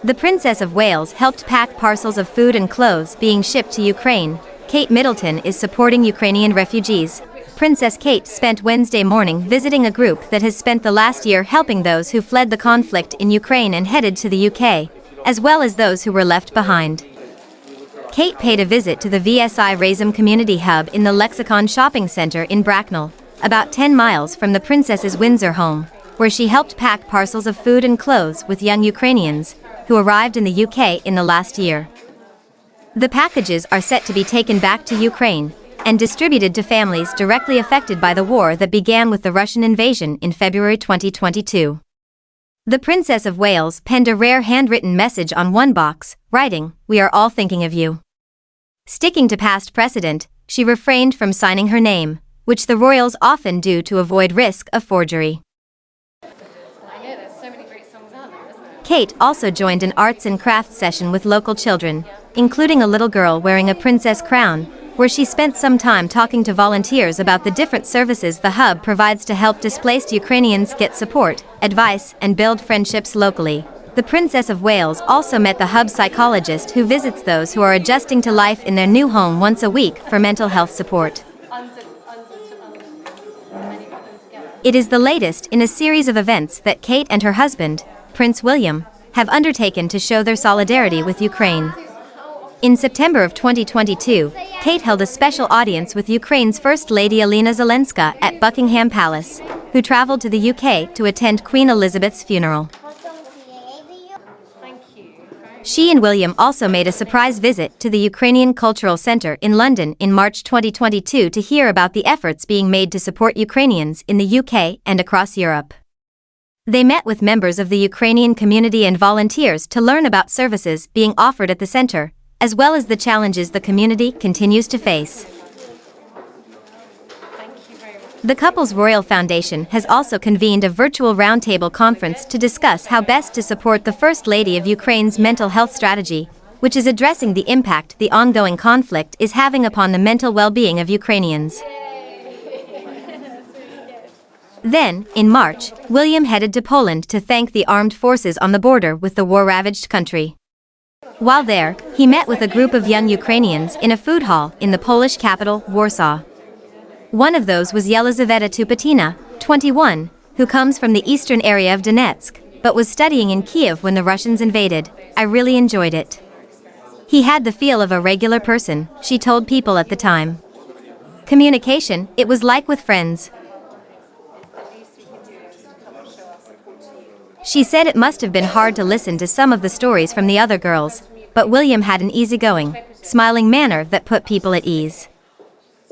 The Princess of Wales helped pack parcels of food and clothes being shipped to Ukraine. Kate Middleton is supporting Ukrainian refugees. Princess Kate spent Wednesday morning visiting a group that has spent the last year helping those who fled the conflict in Ukraine and headed to the UK, as well as those who were left behind. Kate paid a visit to the VSI Raisum Community Hub in the Lexicon Shopping Centre in Bracknell, about 10 miles from the Princess's Windsor home, where she helped pack parcels of food and clothes with young Ukrainians who arrived in the UK in the last year. The packages are set to be taken back to Ukraine and distributed to families directly affected by the war that began with the Russian invasion in February 2022. The Princess of Wales penned a rare handwritten message on one box, writing, "We are all thinking of you." Sticking to past precedent, she refrained from signing her name, which the royals often do to avoid risk of forgery. Kate also joined an arts and crafts session with local children, including a little girl wearing a princess crown, where she spent some time talking to volunteers about the different services the hub provides to help displaced Ukrainians get support, advice, and build friendships locally. The Princess of Wales also met the hub psychologist who visits those who are adjusting to life in their new home once a week for mental health support. It is the latest in a series of events that Kate and her husband, Prince William, have undertaken to show their solidarity with Ukraine. In September of 2022, Kate held a special audience with Ukraine's First Lady Alina Zelenska at Buckingham Palace, who traveled to the UK to attend Queen Elizabeth's funeral. She and William also made a surprise visit to the Ukrainian Cultural Centre in London in March 2022 to hear about the efforts being made to support Ukrainians in the UK and across Europe. They met with members of the Ukrainian community and volunteers to learn about services being offered at the centre, as well as the challenges the community continues to face. The couple's Royal Foundation has also convened a virtual roundtable conference to discuss how best to support the First Lady of Ukraine's mental health strategy, which is addressing the impact the ongoing conflict is having upon the mental well-being of Ukrainians. Then, in March, William headed to Poland to thank the armed forces on the border with the war-ravaged country. While there, he met with a group of young Ukrainians in a food hall in the Polish capital, Warsaw. One of those was Yelizaveta Tupatina, 21, who comes from the eastern area of Donetsk, but was studying in Kiev when the Russians invaded. "I really enjoyed it. He had the feel of a regular person," she told People at the time. Communication, it was like with friends. She said it must have been hard to listen to some of the stories from the other girls, but William had an easygoing, smiling manner that put people at ease.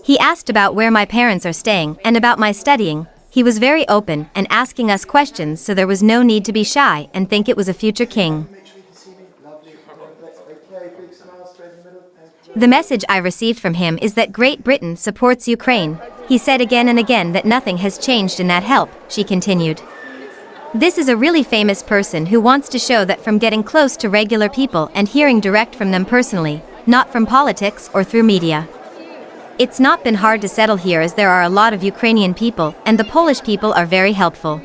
He asked about where my parents are staying and about my studying. He was very open and asking us questions, so there was no need to be shy and think it was a future king. The message I received from him is that Great Britain supports Ukraine. He said again and again that nothing has changed in that help, she continued. This is a really famous person who wants to show that from getting close to regular people and hearing direct from them personally, not from politics or through media. It's not been hard to settle here as there are a lot of Ukrainian people and the Polish people are very helpful.